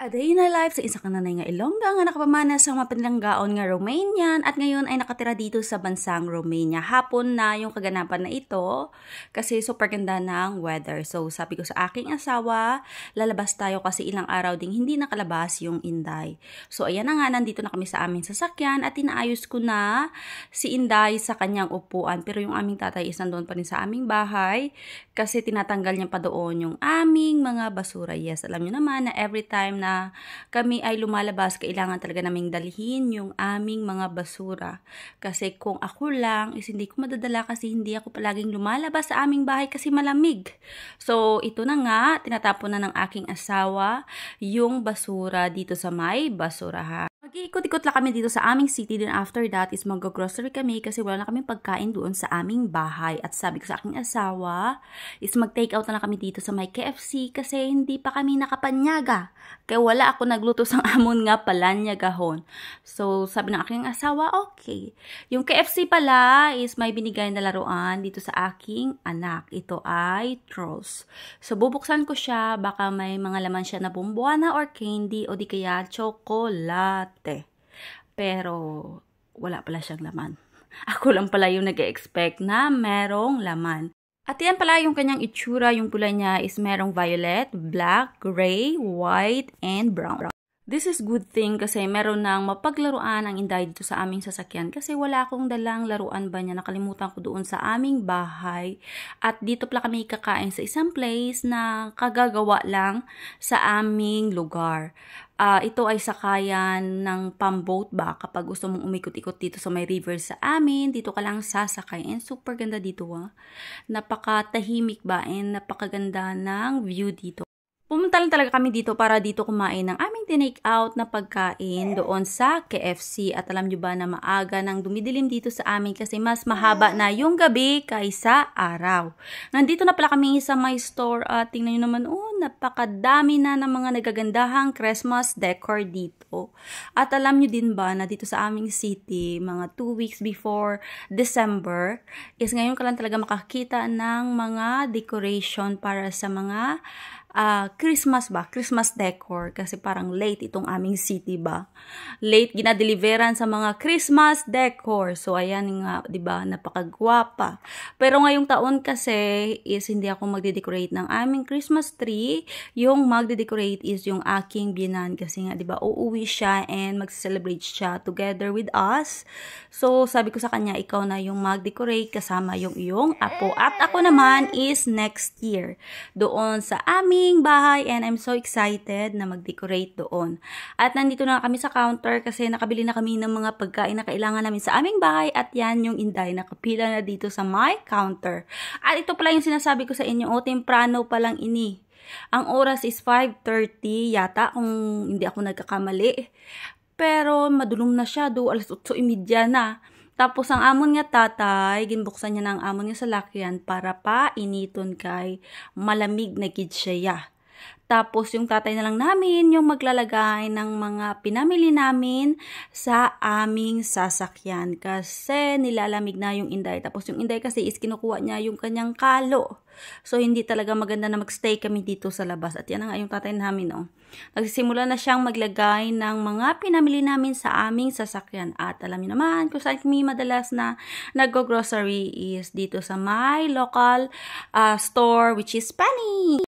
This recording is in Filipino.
A day in a life sa isa ka nanay nga Ilongga nga nakapamana sa mga panlanggaon nga Romanian at ngayon ay nakatira dito sa bansang Romania. Hapon na yung kaganapan na ito kasi super ganda ng weather. So sabi ko sa aking asawa, lalabas tayo kasi ilang araw ding hindi nakalabas yung Inday. So ayan na nga, nandito na kami sa aming sasakyan at inaayos ko na si Inday sa kanyang upuan. Pero yung aming tatay is nandoon pa rin sa aming bahay kasi tinatanggal niya pa doon yung aming mga basura. Yes, alam niyo naman na every time na kami ay lumalabas, kailangan talaga naming dalhin yung aming mga basura. Kasi kung ako lang, is hindi ko madadala kasi hindi ako palaging lumalabas sa aming bahay kasi malamig. So, ito na nga, tinatapon na ng aking asawa yung basura dito sa may basurahan. Mag-iikot-ikot lang kami dito sa aming city, then after that is mag-grocery kami kasi wala na kaming pagkain doon sa aming bahay. At sabi ko sa aking asawa is mag-take out na lang kami dito sa may KFC kasi hindi pa kami nakapanyaga. Kaya wala ako nagluto sang amon nga palanyagahon. So sabi ng aking asawa, okay. Yung KFC pala is may binigay na laruan dito sa aking anak. Ito ay Trolls. So bubuksan ko siya, baka may mga laman siya na bomboana or candy o di kaya chocolate. Pero wala pala siyang laman. Ako lang pala yung nag-expect na merong laman. At yan pala yung kanyang itsura, yung kulay niya is merong violet, black, gray, white, and brown. This is good thing kasi meron nang mapaglaruan ang Inday dito sa aming sasakyan kasi wala akong dalang laruan ba niya, nakalimutan ko doon sa aming bahay at dito pala kami kakain sa isang place na kagagawa lang sa aming lugar. Ito ay sakayan ng pamboat ba kapag gusto mong umikot-ikot dito sa may river sa amin, dito ka lang sasakay and super ganda dito napakatahimik ba and napakaganda ng view dito. Pumunta lang talaga kami dito para dito kumain ng aming tinake out na pagkain doon sa KFC. At alam nyo ba na maaga nang dumidilim dito sa amin kasi mas mahaba na yung gabi kaysa araw. Nandito na pala kami sa my store at tingnan nyo naman, napakadami na ng mga nagagandahang Christmas decor dito. At alam nyo din ba na dito sa aming city, mga 2 weeks before December, is ngayon ka lang talaga makakita ng mga decoration para sa mga Christmas decor kasi parang late itong aming city ba. Late ginadeliveran sa mga Christmas decor. So ayan nga, 'di ba? Napakagwapa. Pero ngayong taon kasi is hindi ako magde-decorate ng aming Christmas tree. Yung magde-decorate is yung aking biyenan kasi nga 'di ba, uuwi siya and mag-celebrate siya together with us. So sabi ko sa kanya, ikaw na yung mag-decorate kasama yung iyong apo. At ako naman is next year doon sa aming bahay and I'm so excited na mag-decorate doon. At nandito na kami sa counter kasi nakabili na kami ng mga pagkain na kailangan namin sa aming bahay at yan yung Inday nakapila na dito sa my counter. At ito pala yung sinasabi ko sa inyo, temprano pa lang ini. Ang oras is 5:30 yata kung hindi ako nagkakamali. Pero madulong na siya, alas 8:30 na. Tapos ang amon nga tatay, ginbuksan niya ng amon nga salakyan para pa initon kay malamig na gid siya. Tapos yung tatay na lang namin yung maglalagay ng mga pinamili namin sa aming sasakyan kasi nilalamig na yung Inday. Tapos yung Inday kasi is kinukuha niya yung kanyang kalo. So hindi talaga maganda na magstay kami dito sa labas. At yan na nga yung tatay namin. Nagsisimula na siyang maglagay ng mga pinamili namin sa aming sasakyan. At alam niyo naman kung saan kami madalas na nag-grocery is dito sa my local store which is Penny.